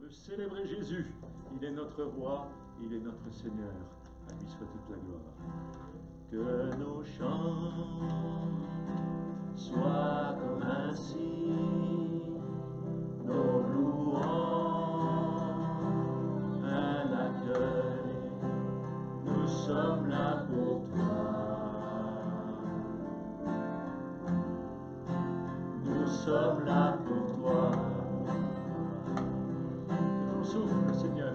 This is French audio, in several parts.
peut célébrer Jésus. Il est notre roi, il est notre Seigneur. À lui soit toute la gloire. Que nos chants soient comme un signe, nos louanges, un accueil. Nous sommes là pour toi. Nous sommes là pour toi. Que ton souffle, Seigneur,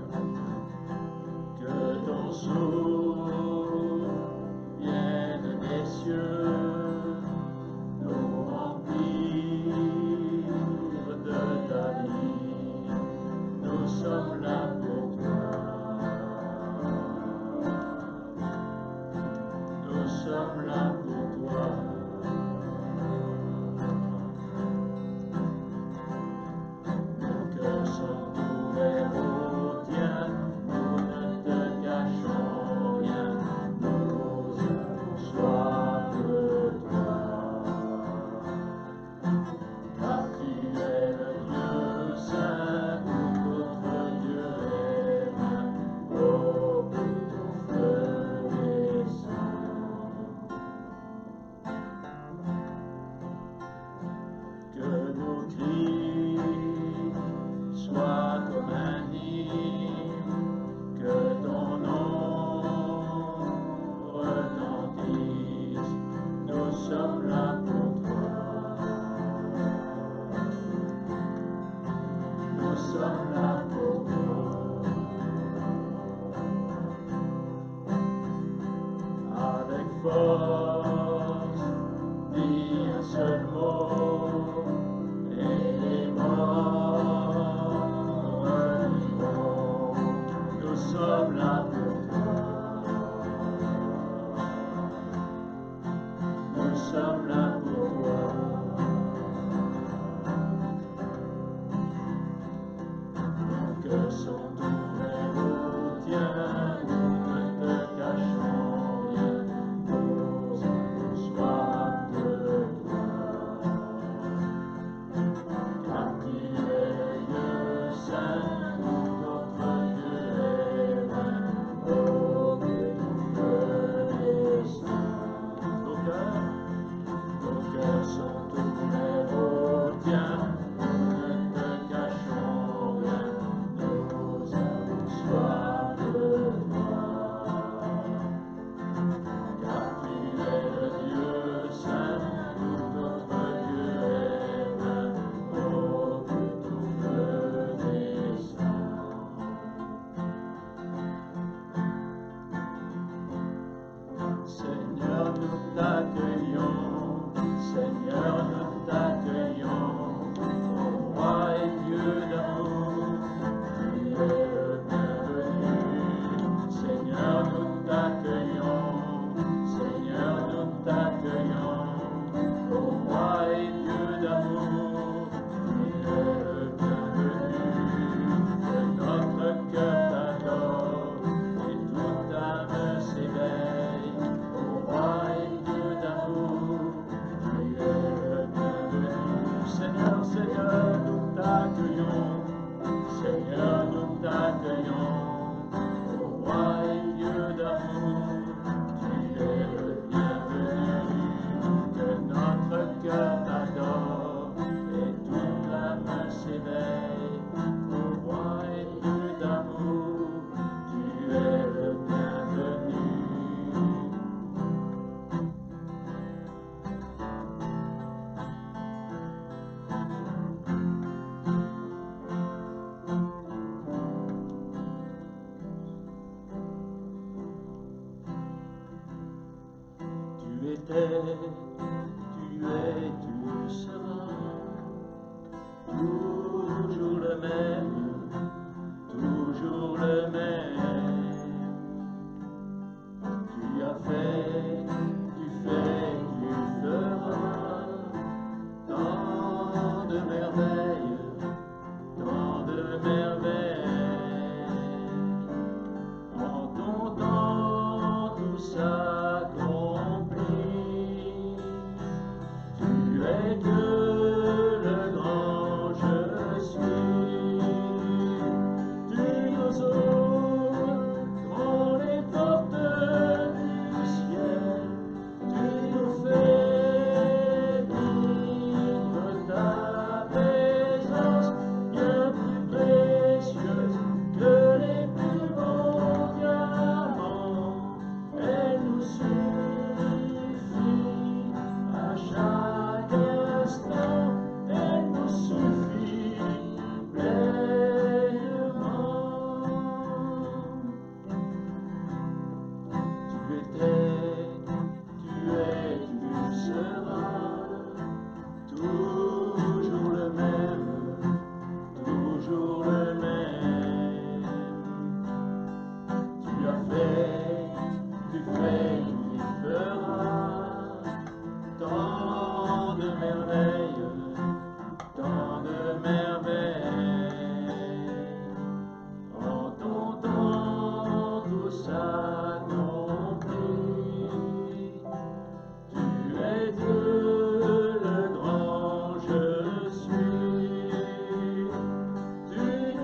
que ton souffle vienne des cieux, nous remplir de ta vie. Nous sommes là pour toi. Nous sommes là pour toi. Nos cœurs sont ouverts au tien, nous ne te cachons rien, nous avons soif de toi. Car tu es le Dieu saint, où notre Dieu est vain, oh, que ton feu descend. Que nos cris soient comme un hymne, que ton nom retentisse. Nous sommes là pour toi. Nous sommes là pour toi. Avec force, dis un seul mot, et les morts revivront. Nous sommes là pour toi. Nous sommes là pour toi. Nos cœurs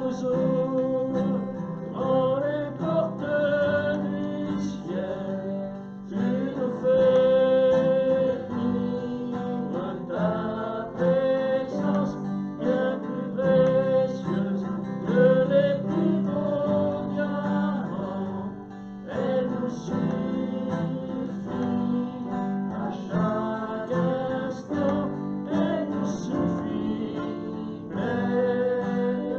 nos eaux, dans les portes du ciel, tu nous fais vivre ta présence, bien plus précieuse que les plus beaux diamants. Elle nous suffit à chaque instant, elle nous suffit pleinement.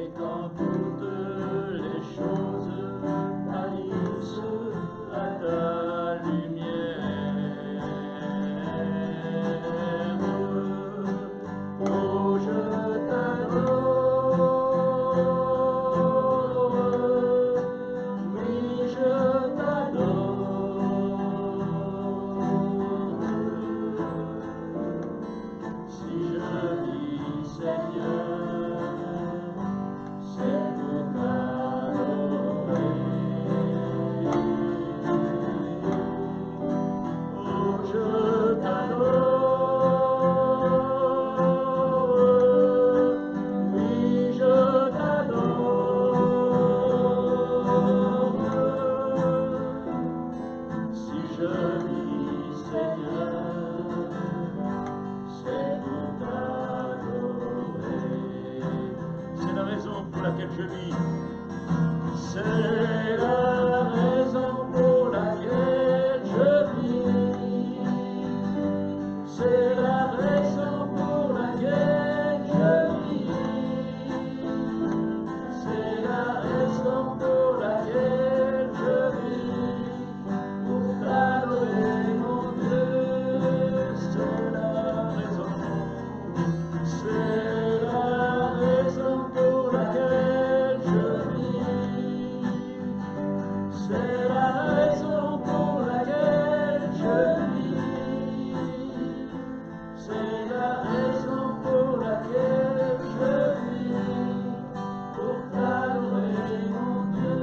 Et quand toutes les choses pâlissent à ta lumière, oh je t'adore, oui je t'adore. Si je dis Seigneur, c'est pour t'adorer. Oh, je t'adore, oui, je t'adore. Si je dis Seigneur, c'est pour t'adorer. C'est la raison pour laquelle je vis. C'est la raison pour laquelle je vis. C'est la raison pour laquelle je vis. C'est la raison pour laquelle je vis. Pour t'adorer mon Dieu. C'est la raison. C'est la raison pour laquelle je vis. C'est la raison pour laquelle je vis. C'est la raison pour laquelle je vis. Pour t'adorer mon Dieu.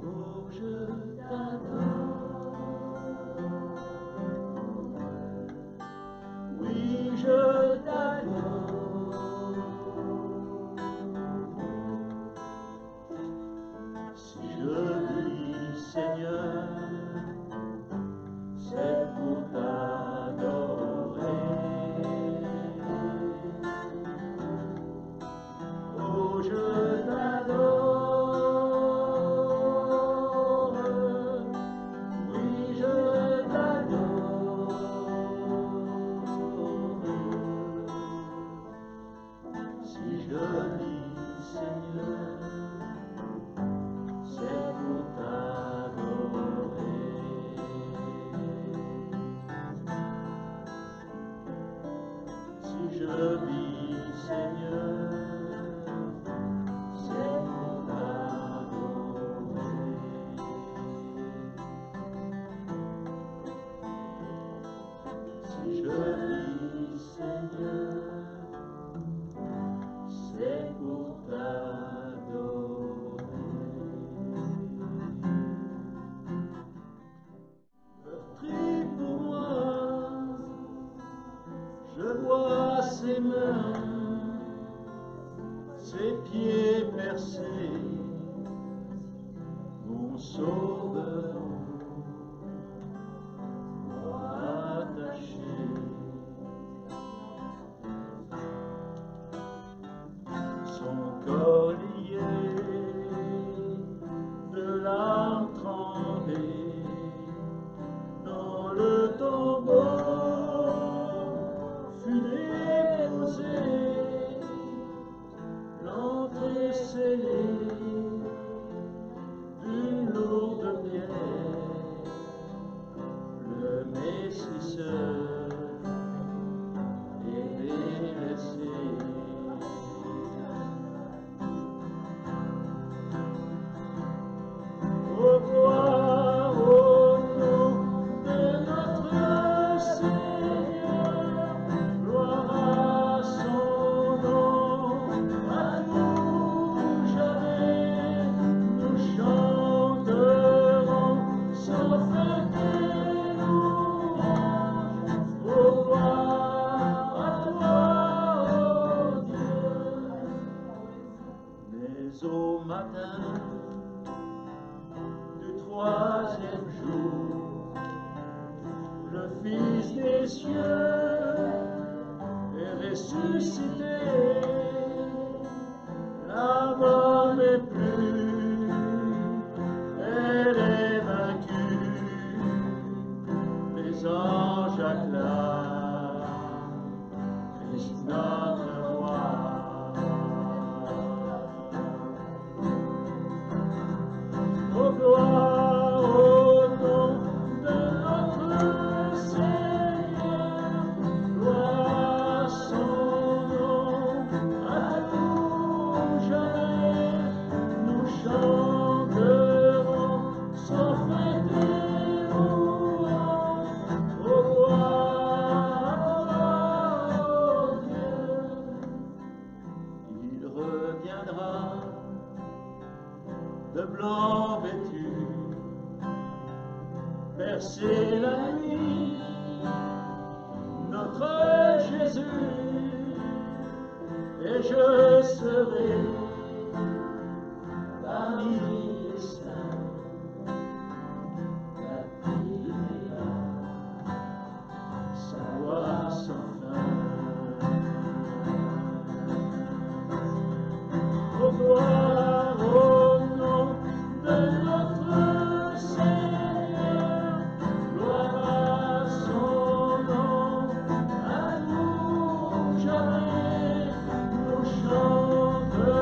Oh, je t'adore. Oui, je t'adore. Si je dis Seigneur, c'est pour t'adorer. Oh, je t'adore. Oui, je t'adore. Si je dis Seigneur, c'est pour t'adorer. Si je dis Seigneur, c'est pour t'adorer. Si je dis Seigneur, c'est pour t'adorer. Meurtri pour moi, je vois ses mains, ses pieds percés, mon sauveur, moi attaché. Son collier de larmes trempées dans le tombeau fut déposé, l'entrée scellée d'une lourde pierre, le Messie seul est délaissé. Ô gloire au nom de notre Seigneur, gloire à son nom, à nous jamais nous chanterons sans fin tes louanges. Ô gloire à toi, ô Dieu. Mais au matin du troisième jour, le Fils des cieux est ressuscité. La mort n'est plus, elle est vaincue. Les anges acclament, Christ traverser la nuit, notre Jésus, et je serai parmi les saints, t'admirer sa gloire sans fin. Ô gloire au nom de notre Seigneur, gloire à son nom, à nous jamais, nous chanterons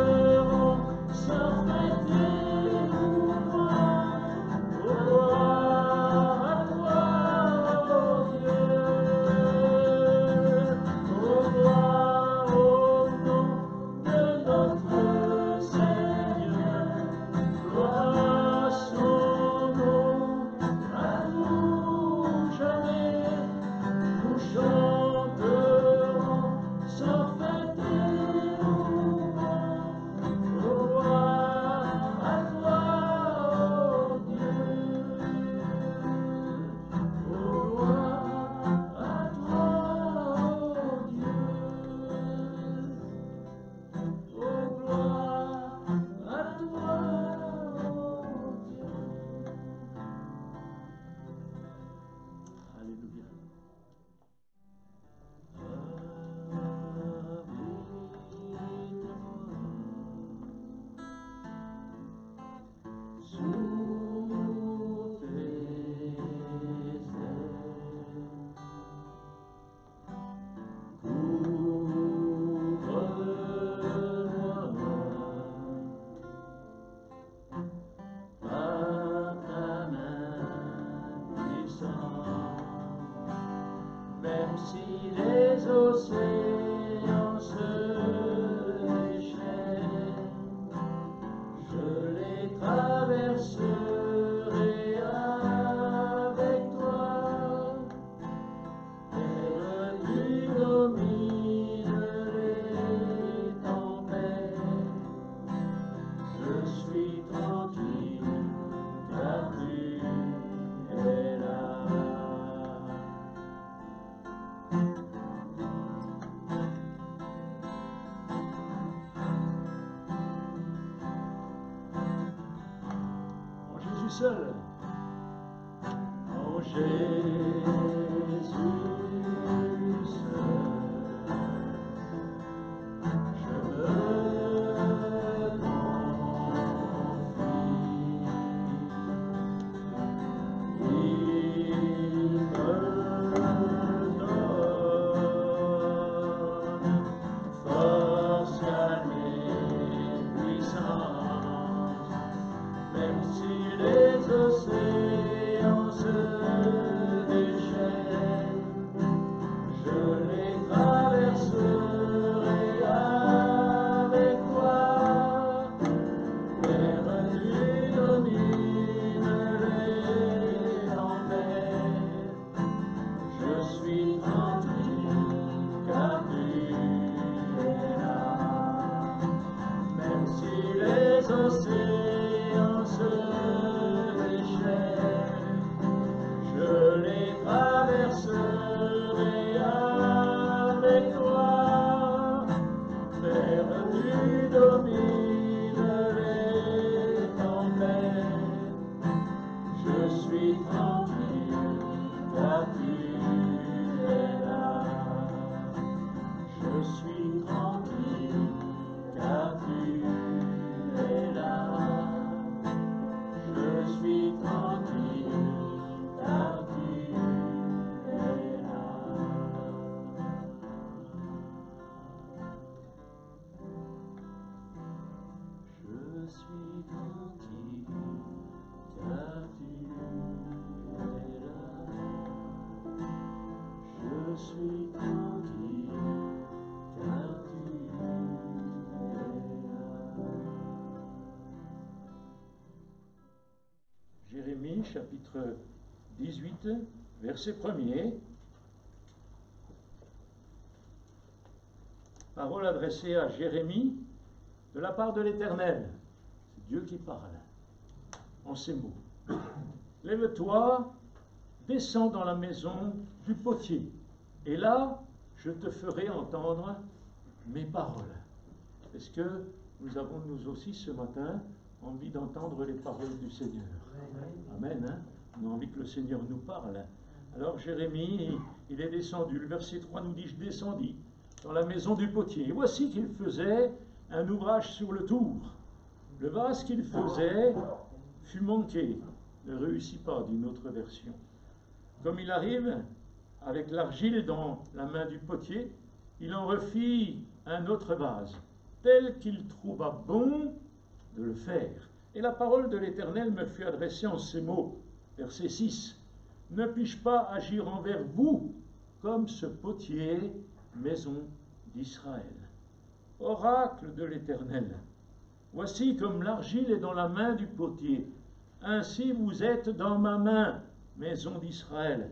sans fêter mouvement. Ô gloire à toi, ô Dieu, ô gloire au nom de notre Seigneur, gloire à son nom, à nous jamais, nous chanterons sans fêter mouvement. Ô gloire à toi, ô Dieu, ô gloire à toi, ô Dieu. Oh, gloire à toi, oh Dieu. Alléluia. Sous tes ailes, couvre-moi par ta main puissante, même si les océans se déchaînent, je les traverserai avec toi. Terre, tu domines les tempêtes, je suis tranquille, car tu es là. En Jésus seul, en Jésus seul, je me confie. Il me donne force, calme et puissance, même si les océans se déchaînent, je les traverserai avec toi. Terre, tu domines les tempêtes, je suis tranquille, car tu es là. Même si les océans se déchaînent, je les traverserai avec toi. Terre, tu domines les tempêtes, je suis tranquille, car tu es là. Je suis tranquille, car tu es là. Je suis tranquille, car tu es là. Je suis tranquille, car tu es là. Je suis tranquille, car tu es là. Jérémie chapitre 18, verset 1er. Parole adressée à Jérémie de la part de l'Éternel. C'est Dieu qui parle en ces mots. Lève-toi descends dans la maison du potier, et là, je te ferai entendre mes paroles. Est-ce que nous avons, nous aussi, ce matin, envie d'entendre les paroles du Seigneur? Amen. Hein? On a envie que le Seigneur nous parle. Alors Jérémie, il est descendu. Le verset 3 nous dit, je descendis dans la maison du potier. Et voici qu'il faisait un ouvrage sur le tour. Le vase qu'il faisait fut manqué, ne réussit pas, d'une autre version. Comme il arrive avec l'argile dans la main du potier, il en refit un autre vase, tel qu'il trouva bon de le faire. Et la parole de l'Éternel me fut adressée en ces mots, verset 6. Ne puis-je pas agir envers vous comme ce potier, maison d'Israël? Oracle de l'Éternel, voici comme l'argile est dans la main du potier, ainsi vous êtes dans ma main, maison d'Israël.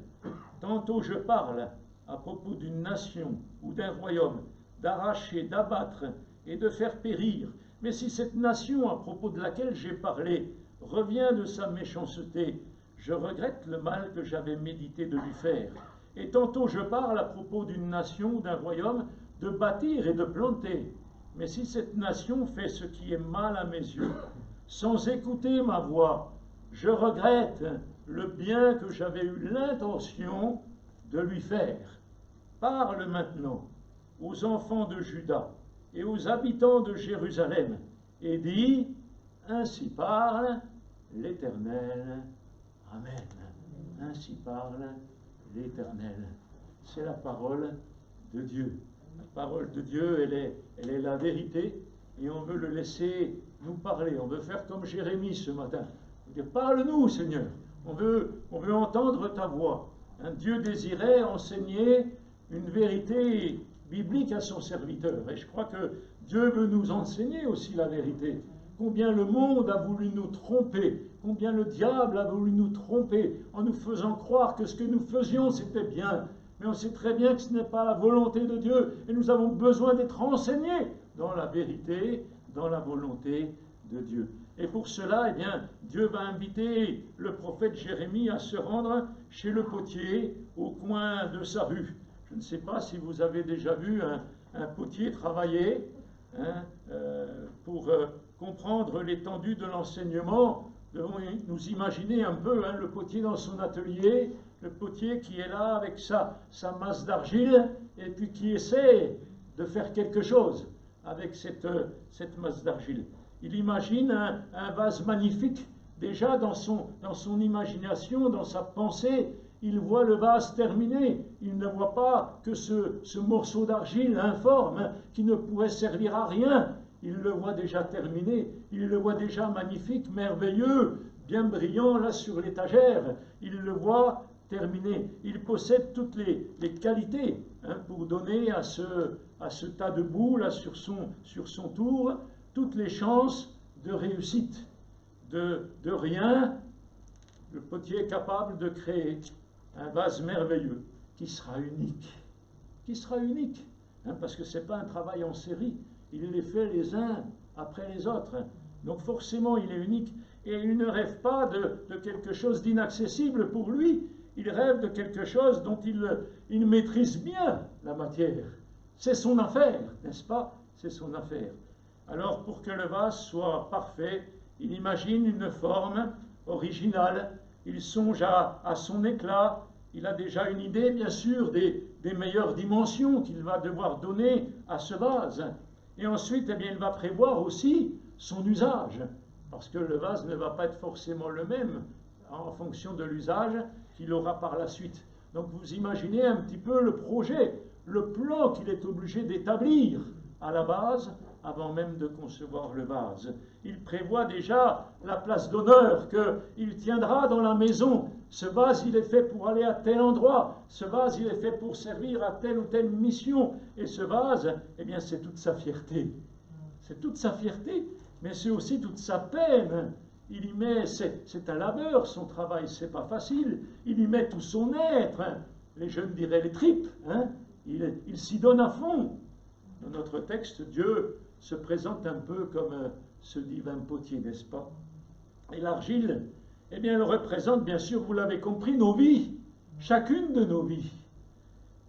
Tantôt je parle à propos d'une nation ou d'un royaume, d'arracher, d'abattre et de faire périr. Mais si cette nation à propos de laquelle j'ai parlé revient de sa méchanceté, je regrette le mal que j'avais médité de lui faire. Et tantôt je parle à propos d'une nation ou d'un royaume de bâtir et de planter. Mais si cette nation fait ce qui est mal à mes yeux, sans écouter ma voix, je regrette le bien que j'avais eu l'intention de lui faire. Parle maintenant aux enfants de Juda et aux habitants de Jérusalem, et dis, ainsi parle l'Éternel. Amen. Ainsi parle l'Éternel. C'est la parole de Dieu. La parole de Dieu, elle est la vérité, et on veut le laisser nous parler. On veut faire comme Jérémie ce matin. On veut dire, parle-nous, Seigneur. On veut entendre ta voix. Dieu désirait enseigner une vérité biblique à son serviteur. Et je crois que Dieu veut nous enseigner aussi la vérité. Combien le monde a voulu nous tromper, combien le diable a voulu nous tromper en nous faisant croire que ce que nous faisions c'était bien. Mais on sait très bien que ce n'est pas la volonté de Dieu et nous avons besoin d'être enseignés dans la vérité, dans la volonté de Dieu. Et pour cela, eh bien, Dieu va inviter le prophète Jérémie à se rendre chez le potier au coin de sa rue. Je ne sais pas si vous avez déjà vu un potier travailler pour comprendre l'étendue de l'enseignement. Devons nous imaginer un peu le potier dans son atelier, le potier qui est là avec sa masse d'argile et puis qui essaie de faire quelque chose avec cette masse d'argile. Il imagine un vase magnifique. Déjà dans son imagination, dans sa pensée, il voit le vase terminé. Il ne voit pas que ce morceau d'argile informe qui ne pourrait servir à rien. Il le voit déjà terminé, il le voit déjà magnifique, merveilleux, bien brillant là sur l'étagère. Il le voit terminé. Il possède toutes les qualités pour donner à ce tas de boue là sur son tour toutes les chances de réussite. De rien, le potier est capable de créer un vase merveilleux qui sera unique. Qui sera unique, parce que ce n'est pas un travail en série. Il les fait les uns après les autres. Donc forcément, il est unique. Et il ne rêve pas de quelque chose d'inaccessible pour lui. Il rêve de quelque chose dont il maîtrise bien la matière. C'est son affaire, n'est-ce pas? C'est son affaire. Alors, pour que le vase soit parfait, il imagine une forme originale. Il songe à son éclat. Il a déjà une idée, bien sûr, des meilleures dimensions qu'il va devoir donner à ce vase. Et ensuite, eh bien, il va prévoir aussi son usage, parce que le vase ne va pas être forcément le même en fonction de l'usage qu'il aura par la suite. Donc vous imaginez un petit peu le projet, le plan qu'il est obligé d'établir à la base avant même de concevoir le vase. Il prévoit déjà la place d'honneur qu'il tiendra dans la maison. Ce vase, il est fait pour aller à tel endroit. Ce vase, il est fait pour servir à telle ou telle mission. Et ce vase, eh bien, c'est toute sa fierté. C'est toute sa fierté, mais c'est aussi toute sa peine. Il y met, c'est un labeur, son travail, c'est pas facile. Il y met tout son être. Les jeunes diraient les tripes. Il s'y donne à fond. Dans notre texte, Dieu se présente un peu comme ce divin potier, n'est-ce pas? Et l'argile, eh bien, elle représente, bien sûr, vous l'avez compris, nos vies. chacune de nos vies,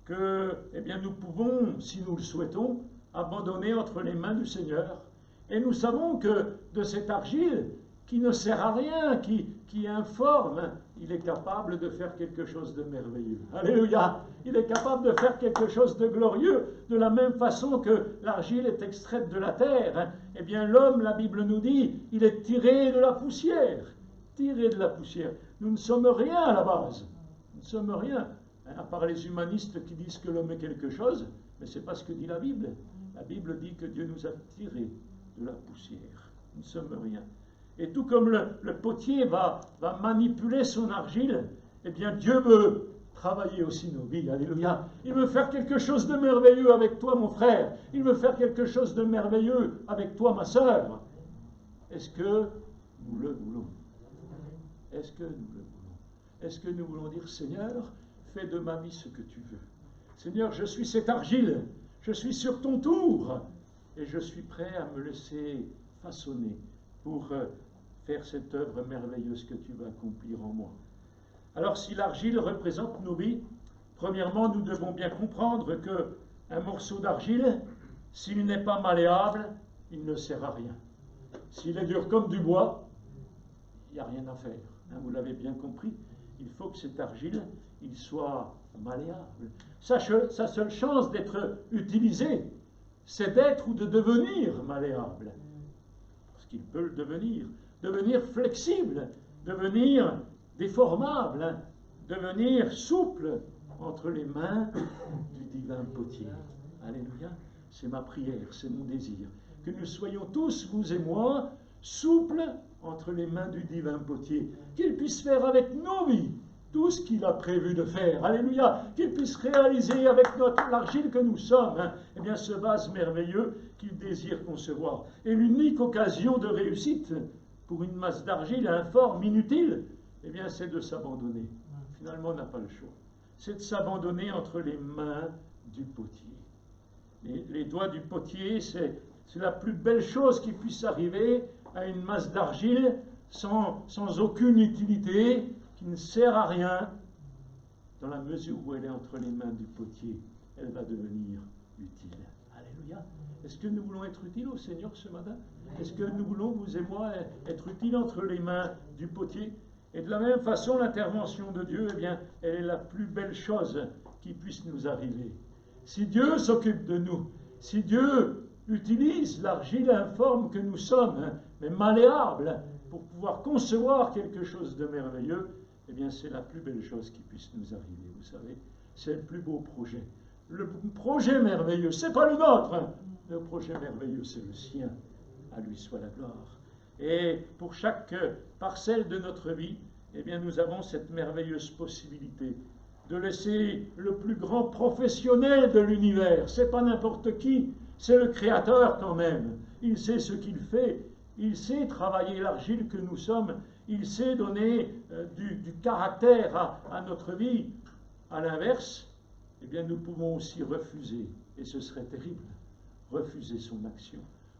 que eh bien, nous pouvons, si nous le souhaitons, abandonner entre les mains du Seigneur. Et nous savons que de cette argile, qui ne sert à rien, qui est informe, il est capable de faire quelque chose de merveilleux. Alléluia! Il est capable de faire quelque chose de glorieux, de la même façon que l'argile est extraite de la terre. Eh bien, l'homme, la Bible nous dit, il est tiré de la poussière. Tiré de la poussière. Nous ne sommes rien à la base. Nous ne sommes rien. À part les humanistes qui disent que l'homme est quelque chose, mais ce n'est pas ce que dit la Bible. La Bible dit que Dieu nous a tirés de la poussière. Nous ne sommes rien. Et tout comme le potier va manipuler son argile, eh bien Dieu veut travailler aussi nos vies. Alléluia. Il veut faire quelque chose de merveilleux avec toi, mon frère. Il veut faire quelque chose de merveilleux avec toi, ma sœur. Est-ce que nous le voulons? Est-ce que nous le voulons? Est-ce que nous voulons dire, Seigneur, fais de ma vie ce que tu veux. Seigneur, je suis cette argile. Je suis sur ton tour. Et je suis prêt à me laisser façonner pour faire cette œuvre merveilleuse que tu vas accomplir en moi. Alors, si l'argile représente nos vies, premièrement, nous devons bien comprendre qu'un morceau d'argile, s'il n'est pas malléable, il ne sert à rien. S'il est dur comme du bois, il n'y a rien à faire. Vous l'avez bien compris, il faut que cette argile, il soit malléable. Sa seule chance d'être utilisé, c'est d'être ou de devenir malléable. Parce qu'il peut le devenir flexible, devenir déformable, devenir souple entre les mains du divin potier. Alléluia, c'est ma prière, c'est mon désir. Que nous soyons tous, vous et moi, souples entre les mains du divin potier. Qu'il puisse faire avec nos vies tout ce qu'il a prévu de faire. Alléluia, qu'il puisse réaliser avec l'argile que nous sommes, eh bien, ce vase merveilleux qu'il désire concevoir. Et l'unique occasion de réussite pour une masse d'argile informe, inutile, eh bien, c'est de s'abandonner. Finalement, on n'a pas le choix. C'est de s'abandonner entre les mains du potier. Les doigts du potier, c'est la plus belle chose qui puisse arriver à une masse d'argile sans aucune utilité, qui ne sert à rien. Dans la mesure où elle est entre les mains du potier, elle va devenir utile. Alléluia. Est-ce que nous voulons être utiles au Seigneur ce matin? Est-ce que nous voulons, vous et moi, être utiles entre les mains du potier? Et de la même façon, l'intervention de Dieu, eh bien, elle est la plus belle chose qui puisse nous arriver. Si Dieu s'occupe de nous, si Dieu utilise l'argile informe que nous sommes, mais malléable, pour pouvoir concevoir quelque chose de merveilleux, eh bien, c'est la plus belle chose qui puisse nous arriver, vous savez. C'est le plus beau projet. Le projet merveilleux, ce n'est pas le nôtre. Le projet merveilleux, c'est le sien. À lui soit la gloire. Et pour chaque parcelle de notre vie, eh bien, nous avons cette merveilleuse possibilité de laisser le plus grand professionnel de l'univers. Ce n'est pas n'importe qui, c'est le Créateur quand même. Il sait ce qu'il fait. Il sait travailler l'argile que nous sommes. Il sait donner du caractère à notre vie. À l'inverse, eh bien, nous pouvons aussi refuser, et ce serait terrible, refuser son action,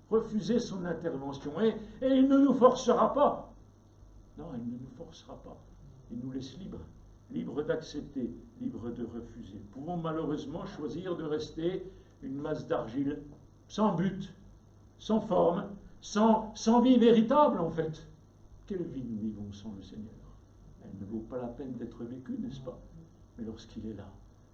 refuser son intervention. Et il ne nous forcera pas. Non, il ne nous forcera pas. Il nous laisse libres, libres d'accepter, libres de refuser. Nous pouvons malheureusement choisir de rester une masse d'argile, sans but, sans forme, sans vie véritable en fait. Quelle vie nous vivons sans le Seigneur? Elle ne vaut pas la peine d'être vécue, n'est-ce pas? Mais lorsqu'il est là,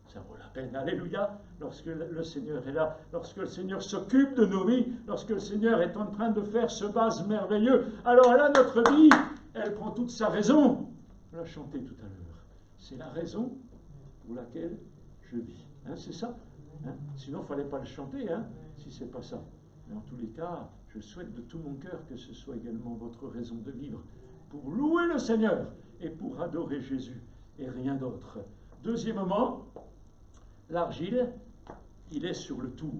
ça vaut la peine. Alléluia! Lorsque le Seigneur est là, lorsque le Seigneur s'occupe de nos vies, lorsque le Seigneur est en train de faire ce vase merveilleux, alors là, notre vie, elle prend toute sa raison. On l'a chanté tout à l'heure. C'est la raison pour laquelle je vis. C'est ça. Sinon, il ne fallait pas le chanter, si ce n'est pas ça. Mais en tous les cas, je souhaite de tout mon cœur que ce soit également votre raison de vivre, pour louer le Seigneur et pour adorer Jésus, et rien d'autre. Deuxièmement, l'argile, il est sur le tour.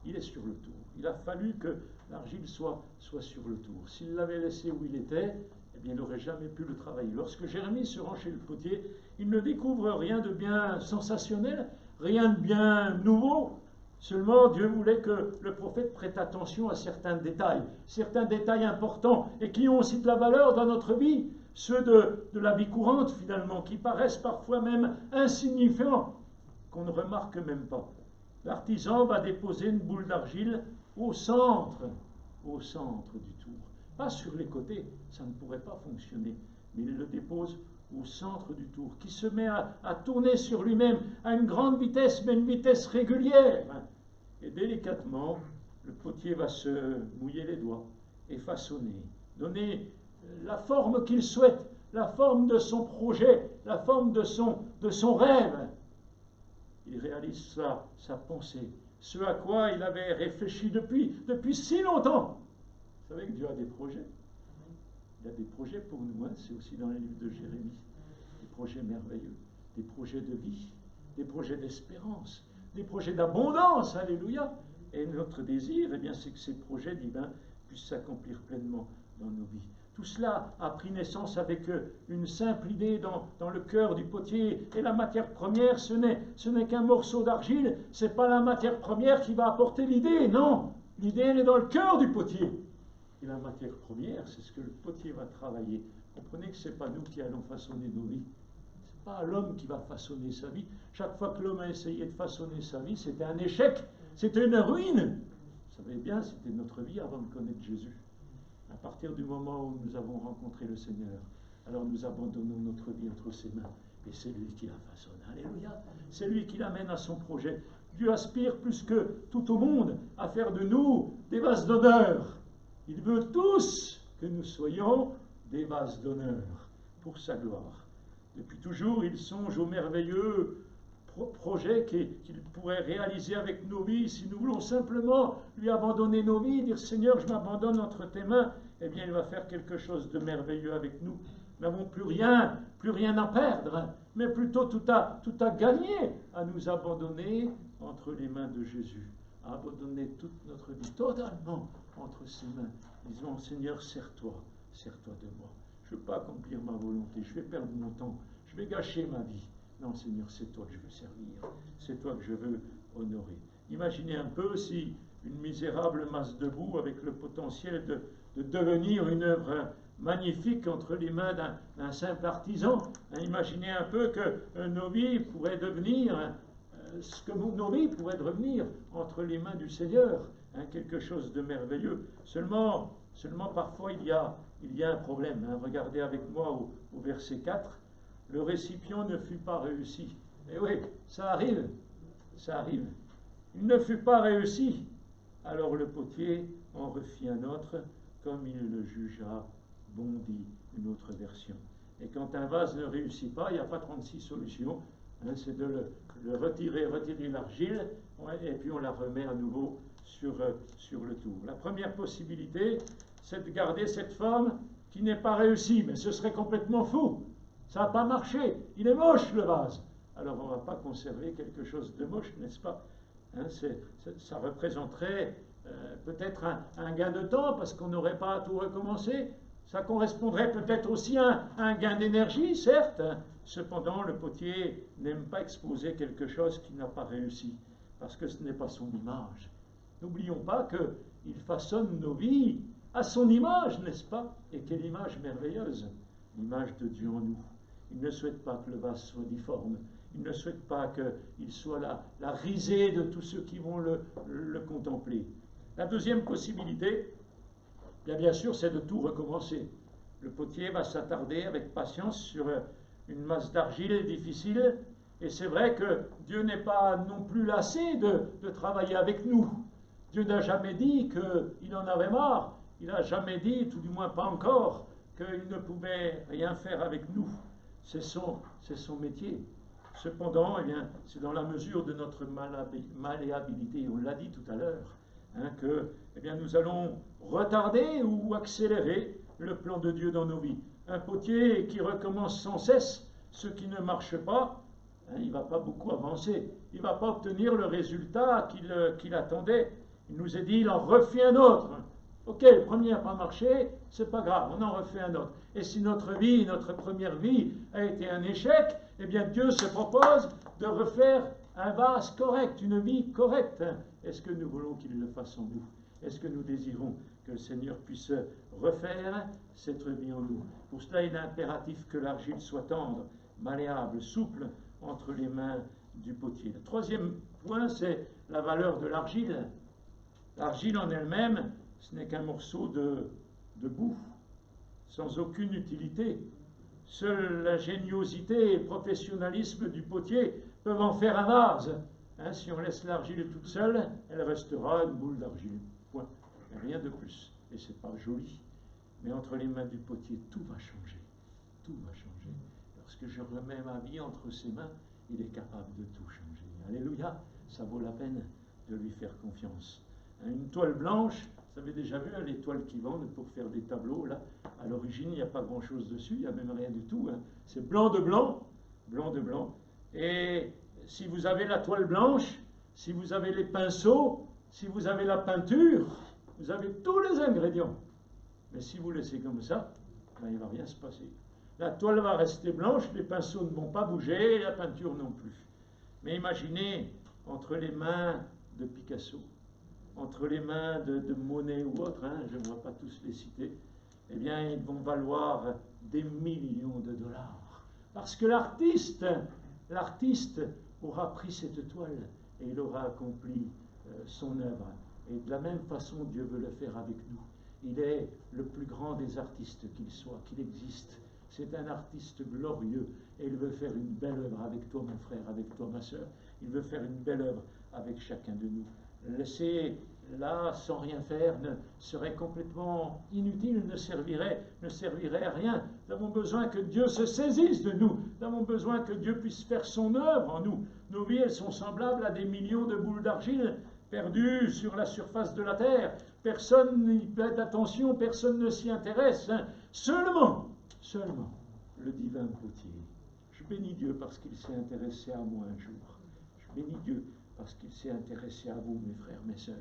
Il est sur le tour. Il a fallu que l'argile soit sur le tour. S'il l'avait laissé où il était, eh bien, il n'aurait jamais pu le travailler. Lorsque Jérémie se rend chez le potier, il ne découvre rien de bien sensationnel, rien de bien nouveau. Seulement, Dieu voulait que le prophète prête attention à certains détails importants et qui ont aussi de la valeur dans notre vie. ceux de la vie courante finalement, qui paraissent parfois même insignifiants, qu'on ne remarque même pas. L'artisan va déposer une boule d'argile au centre du tour. Pas sur les côtés, ça ne pourrait pas fonctionner, mais il le dépose au centre du tour, qui se met à tourner sur lui-même à une grande vitesse, mais une vitesse régulière. Et délicatement, le potier va se mouiller les doigts et façonner, donner la forme qu'il souhaite, la forme de son projet, la forme de son rêve. Il réalise sa pensée, ce à quoi il avait réfléchi depuis si longtemps. Vous savez que Dieu a des projets. Il a des projets pour nous, hein. C'est aussi dans les livres de Jérémie. Des projets merveilleux, des projets de vie, des projets d'espérance, des projets d'abondance, alléluia. Et notre désir, eh bien, c'est que ces projets divins puissent s'accomplir pleinement dans nos vies. Tout cela a pris naissance avec une simple idée dans le cœur du potier. Et la matière première, ce n'est qu'un morceau d'argile. Ce n'est pas la matière première qui va apporter l'idée, non. L'idée, elle est dans le cœur du potier. Et la matière première, c'est ce que le potier va travailler. Comprenez que ce n'est pas nous qui allons façonner nos vies. Ce n'est pas l'homme qui va façonner sa vie. Chaque fois que l'homme a essayé de façonner sa vie, c'était un échec, c'était une ruine. Vous savez bien, c'était notre vie avant de connaître Jésus. À partir du moment où nous avons rencontré le Seigneur, alors nous abandonnons notre vie entre ses mains. Et c'est lui qui la façonne. Alléluia. C'est lui qui l'amène à son projet. Dieu aspire plus que tout au monde à faire de nous des vases d'honneur. Il veut tous que nous soyons des vases d'honneur pour sa gloire. Depuis toujours, il songe aux merveilleux projets qu'il pourrait réaliser avec nos vies. Si nous voulons simplement lui abandonner nos vies, dire Seigneur, je m'abandonne entre tes mains, eh bien il va faire quelque chose de merveilleux avec nous. Nous n'avons plus rien à perdre, mais plutôt tout à gagner à nous abandonner entre les mains de Jésus, à abandonner toute notre vie totalement entre ses mains, disons Seigneur, sers-toi de moi. Je ne veux pas accomplir ma volonté, je vais perdre mon temps, je vais gâcher ma vie. Non Seigneur, c'est toi que je veux servir, c'est toi que je veux honorer. Imaginez un peu si une misérable masse de boue avec le potentiel de devenir une œuvre magnifique entre les mains d'un simple artisan. Imaginez un peu que nos vies pourraient devenir ce que nos vies pourraient devenir entre les mains du Seigneur. Quelque chose de merveilleux. Seulement parfois il y a un problème. Regardez avec moi au verset 4. Le récipient ne fut pas réussi. Et oui, ça arrive. Il ne fut pas réussi. Alors le potier en refit un autre, comme il le jugea bon, dit une autre version. Et quand un vase ne réussit pas, il n'y a pas 36 solutions. C'est de le retirer l'argile, et puis on la remet à nouveau sur le tour. La première possibilité, c'est de garder cette forme qui n'est pas réussie, mais ce serait complètement fou. Ça n'a pas marché. Il est moche, le vase. Alors on ne va pas conserver quelque chose de moche, n'est-ce pas? Ça représenterait peut-être un gain de temps, parce qu'on n'aurait pas à tout recommencer. Ça correspondrait peut-être aussi à un gain d'énergie, certes. Cependant, le potier n'aime pas exposer quelque chose qui n'a pas réussi, parce que ce n'est pas son image. N'oublions pas qu'il façonne nos vies à son image, n'est-ce pas? Et quelle image merveilleuse, l'image de Dieu en nous. Il ne souhaite pas que le vase soit difforme. Il ne souhaite pas qu'il soit la risée de tous ceux qui vont le contempler. La deuxième possibilité, bien sûr, c'est de tout recommencer. Le potier va s'attarder avec patience sur une masse d'argile difficile, et c'est vrai que Dieu n'est pas non plus lassé de travailler avec nous. Dieu n'a jamais dit qu'il en avait marre. Il n'a jamais dit, tout du moins pas encore, qu'il ne pouvait rien faire avec nous. C'est son métier. Cependant, eh bien, c'est dans la mesure de notre malléabilité, on l'a dit tout à l'heure, que eh bien, nous allons retarder ou accélérer le plan de Dieu dans nos vies. Un potier qui recommence sans cesse ce qui ne marche pas, il ne va pas beaucoup avancer. Il ne va pas obtenir le résultat qu'il attendait. Il nous est dit, il en refait un autre. Ok, le premier n'a pas marché, c'est pas grave, on en refait un autre. Et si notre vie, notre première vie, a été un échec, eh bien Dieu se propose de refaire un vase correct, une vie correcte. Est-ce que nous voulons qu'il le fasse en nous? Est-ce que nous désirons que le Seigneur puisse refaire cette vie en nous? Pour cela, il est impératif que l'argile soit tendre, malléable, souple entre les mains du potier. Le troisième point, c'est la valeur de l'argile. L'argile en elle-même, ce n'est qu'un morceau de boue, sans aucune utilité. Seule l'ingéniosité et le professionnalisme du potier peuvent en faire un vase. Hein, si on laisse l'argile toute seule, elle restera une boule d'argile. Point. Rien de plus. Et c'est pas joli. Mais entre les mains du potier, tout va changer. Tout va changer. Lorsque je remets ma vie entre ses mains, il est capable de tout changer. Alléluia. Ça vaut la peine de lui faire confiance. Une toile blanche, vous avez déjà vu les toiles qui vendent pour faire des tableaux, là, à l'origine, il n'y a pas grand-chose dessus, il n'y a même rien du tout. Hein. C'est blanc de blanc, blanc de blanc. Et si vous avez la toile blanche, si vous avez les pinceaux, si vous avez la peinture, vous avez tous les ingrédients. Mais si vous laissez comme ça, ben, il ne va rien se passer. La toile va rester blanche, les pinceaux ne vont pas bouger, et la peinture non plus. Mais imaginez, entre les mains de Picasso, entre les mains de Monet ou autres, hein, je ne vois pas tous les citer, eh bien, ils vont valoir des millions de dollars. Parce que l'artiste aura pris cette toile et il aura accompli son œuvre. Et de la même façon, Dieu veut le faire avec nous. Il est le plus grand des artistes qu'il soit, qu'il existe. C'est un artiste glorieux et il veut faire une belle œuvre avec toi, mon frère, avec toi, ma soeur. Il veut faire une belle œuvre avec chacun de nous. Laisser là sans rien faire ne serait complètement inutile, ne servirait à rien. Nous avons besoin que Dieu se saisisse de nous. Nous avons besoin que Dieu puisse faire son œuvre en nous. Nos vies, elles sont semblables à des millions de boules d'argile perdues sur la surface de la terre. Personne n'y prête attention, personne ne s'y intéresse. Hein. Seulement, le divin potier. Je bénis Dieu parce qu'il s'est intéressé à moi un jour. Je bénis Dieu parce qu'il s'est intéressé à vous, mes frères, mes sœurs.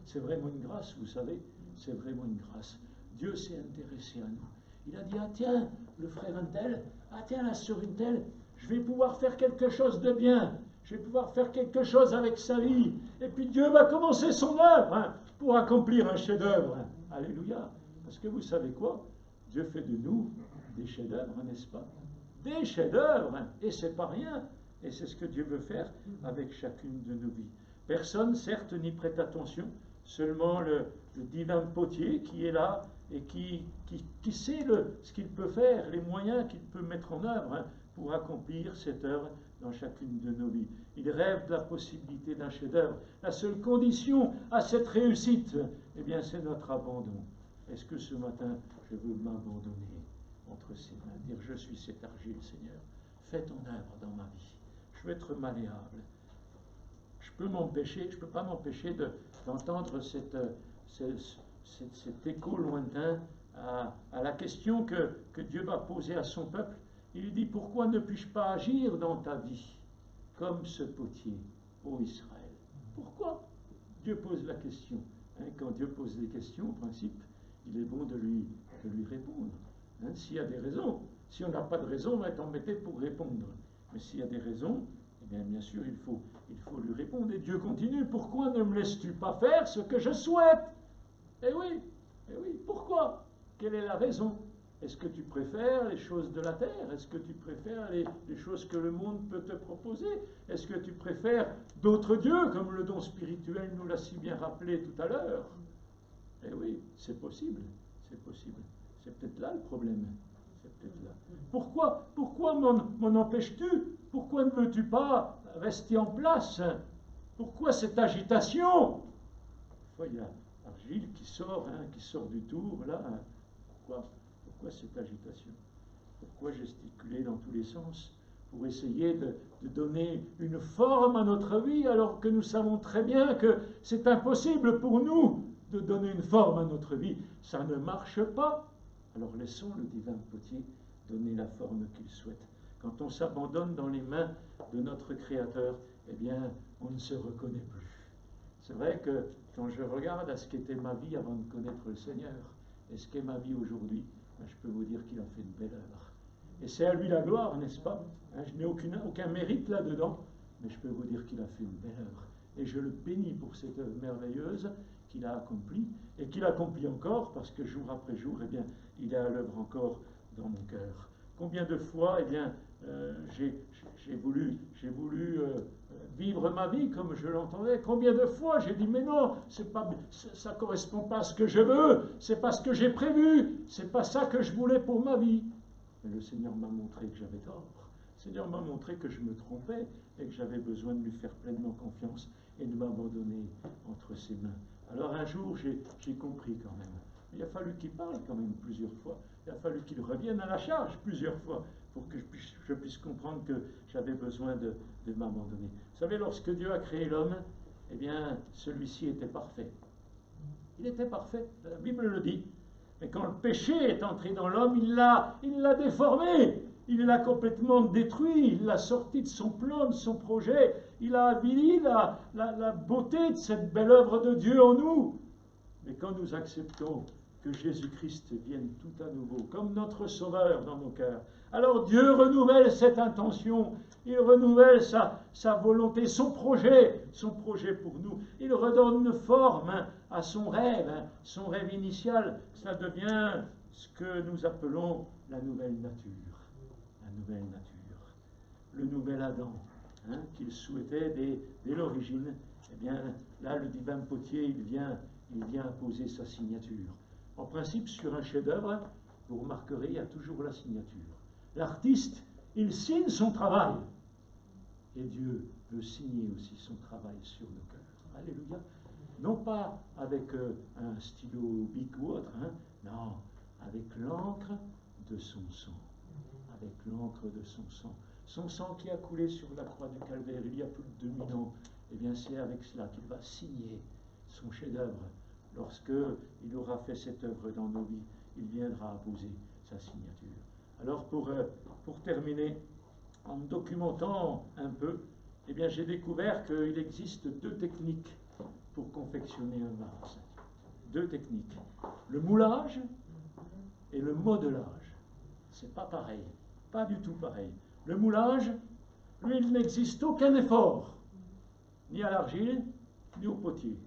C'est vraiment une grâce, vous savez, c'est vraiment une grâce. Dieu s'est intéressé à nous. Il a dit, ah tiens, le frère un tel, ah tiens, la sœur une telle, je vais pouvoir faire quelque chose de bien, je vais pouvoir faire quelque chose avec sa vie. Et puis Dieu va commencer son œuvre hein, pour accomplir un chef-d'œuvre. Hein. Alléluia. Parce que vous savez quoi? Dieu fait de nous des chefs-d'œuvre, n'est-ce pas? Des chefs-d'œuvre, hein, et c'est pas rien. Et c'est ce que Dieu veut faire avec chacune de nos vies. Personne, certes, n'y prête attention, seulement le divin potier qui est là et qui sait ce qu'il peut faire, les moyens qu'il peut mettre en œuvre hein, pour accomplir cette œuvre dans chacune de nos vies. Il rêve de la possibilité d'un chef-d'œuvre. La seule condition à cette réussite, eh bien, c'est notre abandon. Est-ce que ce matin, je veux m'abandonner entre ses mains, dire je suis cette argile, Seigneur, fais ton œuvre dans ma vie. Je veux être malléable. Je ne peux pas m'empêcher d'entendre cet écho lointain à la question que Dieu va poser à son peuple. Il lui dit, pourquoi ne puis-je pas agir dans ta vie comme ce potier, ô Israël? Pourquoi? Dieu pose la question. Hein, quand Dieu pose des questions, au principe, il est bon de lui répondre. Hein, s'il y a des raisons. Si on n'a pas de raison, on va être embêté pour répondre. Mais s'il y a des raisons, eh bien sûr, il faut lui répondre. Et Dieu continue, pourquoi ne me laisses-tu pas faire ce que je souhaite? Eh oui, pourquoi? Quelle est la raison? Est-ce que tu préfères les choses de la terre? Est-ce que tu préfères les choses que le monde peut te proposer? Est-ce que tu préfères d'autres dieux, comme le don spirituel nous l'a si bien rappelé tout à l'heure? Eh oui, c'est possible, c'est possible. C'est peut-être là le problème. Là. Pourquoi m'en empêches-tu? Pourquoi ne veux-tu pas rester en place? Pourquoi cette agitation? Il y a l'argile qui sort du tour, là. Pourquoi cette agitation? Pourquoi gesticuler dans tous les sens pour essayer de donner une forme à notre vie alors que nous savons très bien que c'est impossible pour nous de donner une forme à notre vie? Ça ne marche pas. Alors laissons le divin potier donner la forme qu'il souhaite. Quand on s'abandonne dans les mains de notre Créateur, eh bien, on ne se reconnaît plus. C'est vrai que quand je regarde à ce qu'était ma vie avant de connaître le Seigneur, et ce qu'est ma vie aujourd'hui, ben, je peux vous dire qu'il a fait une belle œuvre. Et c'est à lui la gloire, n'est-ce pas? Je n'ai aucun mérite là-dedans, mais je peux vous dire qu'il a fait une belle œuvre. Et je le bénis pour cette œuvre merveilleuse qu'il a accomplie et qu'il accomplit encore, parce que jour après jour, eh bien, il est à l'œuvre encore dans mon cœur. Combien de fois, eh bien, j'ai voulu vivre ma vie comme je l'entendais. Combien de fois j'ai dit, mais non, ça ne correspond pas à ce que je veux, c'est pas ce que j'ai prévu, c'est pas ça que je voulais pour ma vie. Mais le Seigneur m'a montré que j'avais tort. Le Seigneur m'a montré que je me trompais et que j'avais besoin de lui faire pleinement confiance et de m'abandonner entre ses mains. Alors un jour, j'ai compris quand même. Il a fallu qu'il parle quand même plusieurs fois. Il a fallu qu'il revienne à la charge plusieurs fois pour que je puisse comprendre que j'avais besoin de m'abandonner. Vous savez, lorsque Dieu a créé l'homme, eh bien, celui-ci était parfait. Il était parfait, la Bible le dit. Mais quand le péché est entré dans l'homme, il l'a déformé. Il l'a complètement détruit, il l'a sorti de son plan, de son projet. Il a avili la beauté de cette belle œuvre de Dieu en nous. Mais quand nous acceptons que Jésus-Christ vienne tout à nouveau, comme notre Sauveur dans nos cœurs, alors Dieu renouvelle cette intention, il renouvelle sa volonté, son projet pour nous. Il redonne forme à son rêve initial. Ça devient ce que nous appelons la nouvelle nature. La nouvelle nature. Le nouvel Adam, qu'il souhaitait dès l'origine. Eh bien, là, le divin potier, il vient apposer sa signature. En principe, sur un chef-d'œuvre, vous remarquerez, il y a toujours la signature. L'artiste, il signe son travail. Et Dieu veut signer aussi son travail sur nos cœurs. Alléluia. Non pas avec un stylo bic ou autre, non, avec l'encre de son sang. Avec l'encre de son sang. Son sang qui a coulé sur la croix du Calvaire il y a plus de 2000 ans. Eh bien, c'est avec cela qu'il va signer son chef-d'œuvre. Lorsqu'il aura fait cette œuvre dans nos vies, il viendra apposer sa signature. Alors, pour terminer, en me documentant un peu, eh bien, j'ai découvert qu'il existe 2 techniques pour confectionner un vase. 2 techniques. Le moulage et le modelage. C'est pas pareil. Pas du tout pareil. Le moulage, lui, il n'existe aucun effort, ni à l'argile, ni au potier.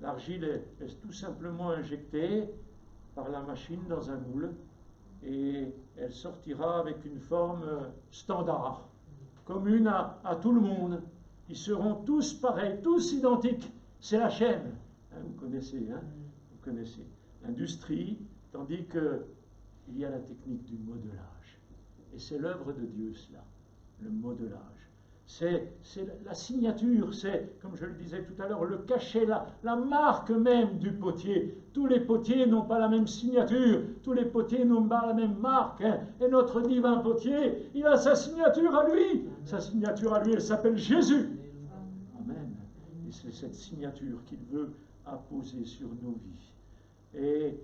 L'argile est tout simplement injectée par la machine dans un moule et elle sortira avec une forme standard, commune à tout le monde. Ils seront tous pareils, tous identiques. C'est la chaîne. Vous connaissez, vous connaissez. L'industrie, tandis qu'il y a la technique du modelage. Et c'est l'œuvre de Dieu, cela, le modelage. C'est la signature, c'est, comme je le disais tout à l'heure, le cachet, la marque même du potier. Tous les potiers n'ont pas la même signature, tous les potiers n'ont pas la même marque. Et notre divin potier, il a sa signature à lui. Sa signature à lui, elle s'appelle Jésus. Amen. Et c'est cette signature qu'il veut apposer sur nos vies. Et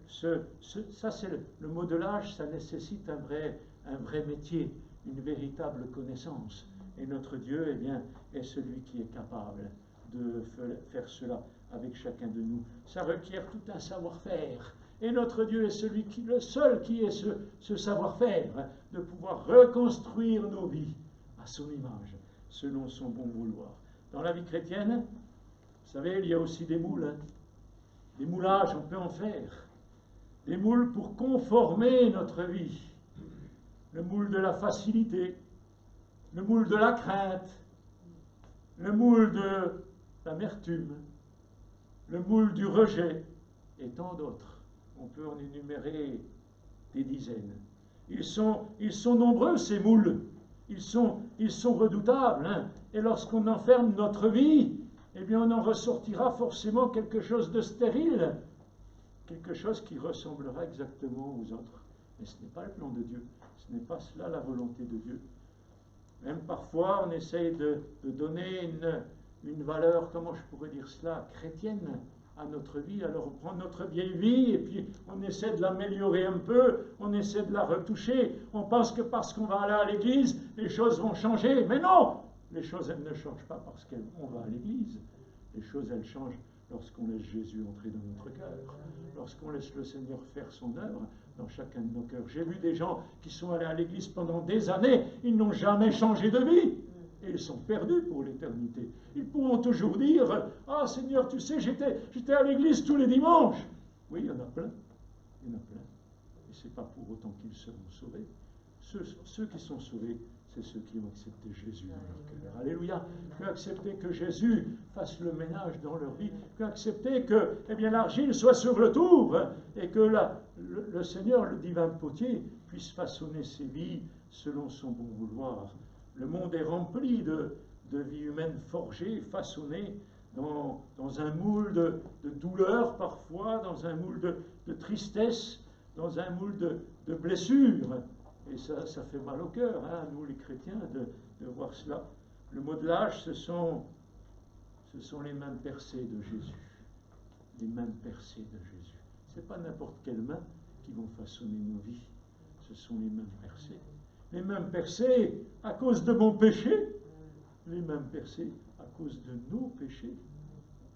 ça, c'est le modelage, ça nécessite un vrai métier, une véritable connaissance. Et notre Dieu, eh bien, est celui qui est capable de faire cela avec chacun de nous. Ça requiert tout un savoir-faire. Et notre Dieu est le seul qui ait ce savoir-faire, de pouvoir reconstruire nos vies à son image, selon son bon vouloir. Dans la vie chrétienne, vous savez, il y a aussi des moules. Des moulages, on peut en faire. Des moules pour conformer notre vie. Le moule de la facilité, le moule de la crainte, le moule de l'amertume, le moule du rejet, et tant d'autres. On peut en énumérer des dizaines. Ils sont nombreux, ces moules. Ils sont redoutables. Et lorsqu'on enferme notre vie, eh bien on en ressortira forcément quelque chose de stérile, quelque chose qui ressemblera exactement aux autres. Mais ce n'est pas le plan de Dieu. Ce n'est pas cela la volonté de Dieu. Même parfois, on essaye de donner une valeur, comment je pourrais dire cela, chrétienne à notre vie. Alors on prend notre vieille vie et puis on essaie de l'améliorer un peu, on essaie de la retoucher. On pense que parce qu'on va aller à l'église, les choses vont changer. Mais non! Les choses, elles ne changent pas parce qu'on va à l'église. Les choses, elles changent lorsqu'on laisse Jésus entrer dans notre cœur, lorsqu'on laisse le Seigneur faire son œuvre dans chacun de nos cœurs. J'ai vu des gens qui sont allés à l'église pendant des années, ils n'ont jamais changé de vie. et ils sont perdus pour l'éternité. Ils pourront toujours dire, ah Seigneur, tu sais, j'étais à l'église tous les dimanches. Oui, il y en a plein. Il y en a plein. Et ce n'est pas pour autant qu'ils seront sauvés. Ceux qui sont sauvés, c'est ceux qui ont accepté Jésus dans leur cœur. Alléluia. Qui ont accepté que Jésus fasse le ménage dans leur vie. Qui ont accepté que l'argile soit sur le tour et que le Seigneur, le divin potier, puisse façonner ses vies selon son bon vouloir. Le monde est rempli de vie humaine forgée, façonnée dans un moule de douleur parfois, dans un moule de tristesse, dans un moule de blessures. Et ça fait mal au cœur, hein, nous les chrétiens, de voir cela. Le modelage, ce sont les mêmes percées de Jésus. Les mêmes percées de Jésus. Ce n'est pas n'importe quelles mains qui vont façonner nos vies. Ce sont les mêmes percées. Les mêmes percées à cause de mon péché. Les mêmes percées à cause de nos péchés.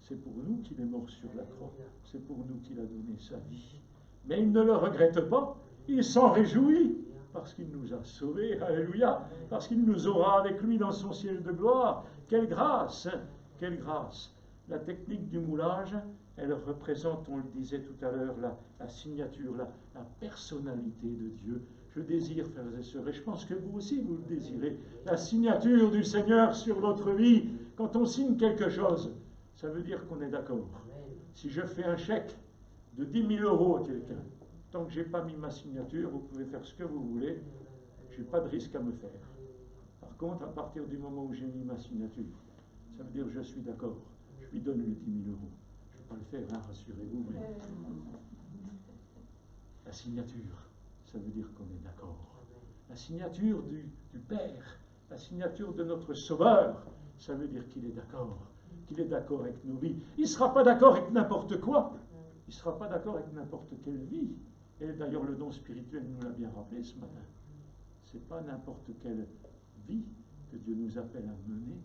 C'est pour nous qu'il est mort sur la croix. C'est pour nous qu'il a donné sa vie. Mais il ne le regrette pas. Il s'en réjouit. Parce qu'il nous a sauvés, alléluia, parce qu'il nous aura avec lui dans son ciel de gloire. Quelle grâce, hein, quelle grâce. La technique du moulage, elle représente, on le disait tout à l'heure, la signature, la personnalité de Dieu. Je désire, frères et sœurs, et je pense que vous aussi vous le désirez, la signature du Seigneur sur votre vie. Quand on signe quelque chose, ça veut dire qu'on est d'accord. Si je fais un chèque de 10 000 € à quelqu'un, tant que je n'ai pas mis ma signature, vous pouvez faire ce que vous voulez, je n'ai pas de risque à me faire. Par contre, à partir du moment où j'ai mis ma signature, ça veut dire que je suis d'accord, je lui donne les 10 000 €. Je ne vais pas le faire, hein, rassurez-vous, mais la signature, ça veut dire qu'on est d'accord. La signature du Père, la signature de notre Sauveur, ça veut dire qu'il est d'accord avec nos vies. Il ne sera pas d'accord avec n'importe quoi, il ne sera pas d'accord avec n'importe quelle vie. Et d'ailleurs, le don spirituel nous l'a bien rappelé ce matin. Ce n'est pas n'importe quelle vie que Dieu nous appelle à mener,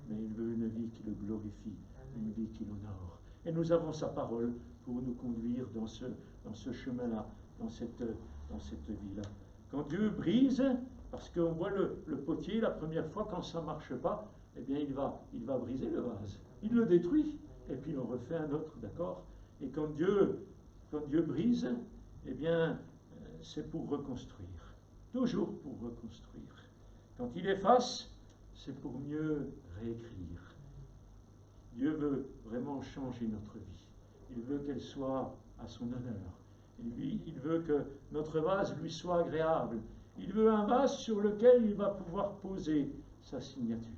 mais il veut une vie qui le glorifie, une vie qui l'honore. Et nous avons sa parole pour nous conduire dans ce chemin-là, dans cette vie-là. Quand Dieu brise, parce qu'on voit le potier, la première fois, quand ça ne marche pas, eh bien, il va briser le vase. Il le détruit, et puis on refait un autre, d'accord? Et quand Dieu brise, eh bien, c'est pour reconstruire. Toujours pour reconstruire. Quand il efface, c'est pour mieux réécrire. Dieu veut vraiment changer notre vie. Il veut qu'elle soit à son honneur. Il veut que notre vase lui soit agréable. Il veut un vase sur lequel il va pouvoir poser sa signature.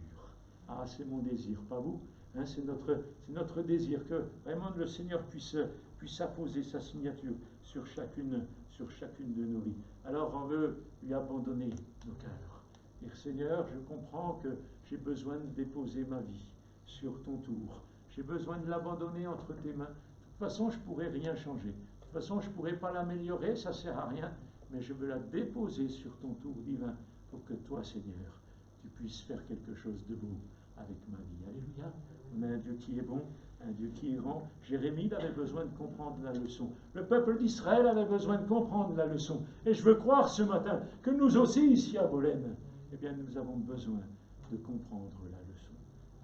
Ah, c'est mon désir, pas vous, hein, c'est notre désir que vraiment le Seigneur puisse apposer sa signature sur chacune de nos vies. Alors on veut lui abandonner nos cœurs. Dire Seigneur, je comprends que j'ai besoin de déposer ma vie sur ton tour. J'ai besoin de l'abandonner entre tes mains. De toute façon, je ne pourrai rien changer. De toute façon, je ne pourrai pas l'améliorer, ça ne sert à rien. Mais je veux la déposer sur ton tour divin pour que toi, Seigneur, tu puisses faire quelque chose de beau avec ma vie. Alléluia. On a un Dieu qui est bon, un Dieu qui est grand. Jérémie avait besoin de comprendre la leçon. Le peuple d'Israël avait besoin de comprendre la leçon. Et je veux croire ce matin que nous aussi, ici à Bolène, eh bien, nous avons besoin de comprendre la leçon.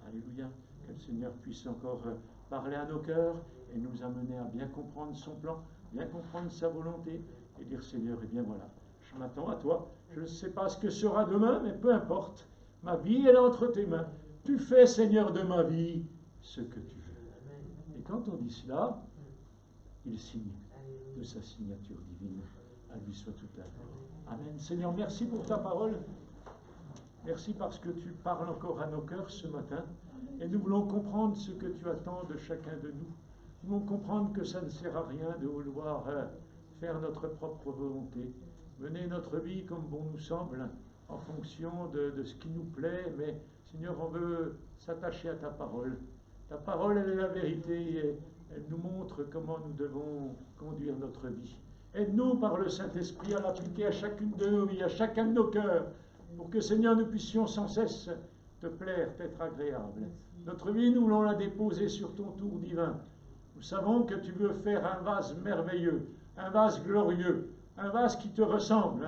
Alléluia. Que le Seigneur puisse encore parler à nos cœurs et nous amener à bien comprendre son plan, bien comprendre sa volonté et dire Seigneur, eh bien voilà, je m'attends à toi. Je ne sais pas ce que sera demain, mais peu importe. Ma vie, elle est entre tes mains. Tu fais, Seigneur, de ma vie ce que tu veux. Et quand on dit cela, il signe de sa signature divine. À lui soit toute la gloire. Amen. Seigneur, merci pour ta parole. Merci parce que tu parles encore à nos cœurs ce matin. Et nous voulons comprendre ce que tu attends de chacun de nous. Nous voulons comprendre que ça ne sert à rien de vouloir faire notre propre volonté. Mener notre vie comme bon nous semble, en fonction de ce qui nous plaît. Mais Seigneur, on veut s'attacher à ta parole. Ta parole, elle est la vérité et elle nous montre comment nous devons conduire notre vie. Aide-nous par le Saint-Esprit à l'appliquer à chacune de nos vies, à chacun de nos cœurs, pour que, Seigneur, nous puissions sans cesse te plaire, t'être agréable. Notre vie, nous voulons la déposer sur ton tour divin. Nous savons que tu veux faire un vase merveilleux, un vase glorieux, un vase qui te ressemble.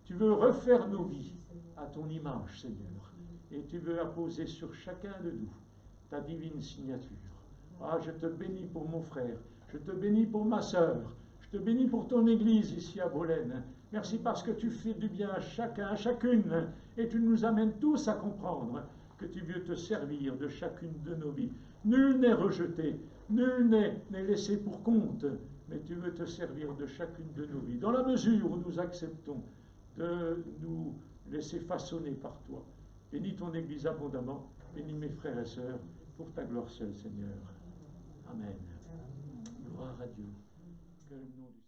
Tu veux refaire nos vies à ton image, Seigneur. et tu veux apposer sur chacun de nous ta divine signature. Ah, je te bénis pour mon frère, je te bénis pour ma sœur, je te bénis pour ton Église ici à Bolène. Merci parce que tu fais du bien à chacun, à chacune, et tu nous amènes tous à comprendre que tu veux te servir de chacune de nos vies. Nul n'est rejeté, nul n'est laissé pour compte, mais tu veux te servir de chacune de nos vies, dans la mesure où nous acceptons de nous laisser façonner par toi. Bénis ton Église abondamment, bénis mes frères et sœurs, pour ta gloire seule, Seigneur. Amen. Gloire à Dieu. Que le nom de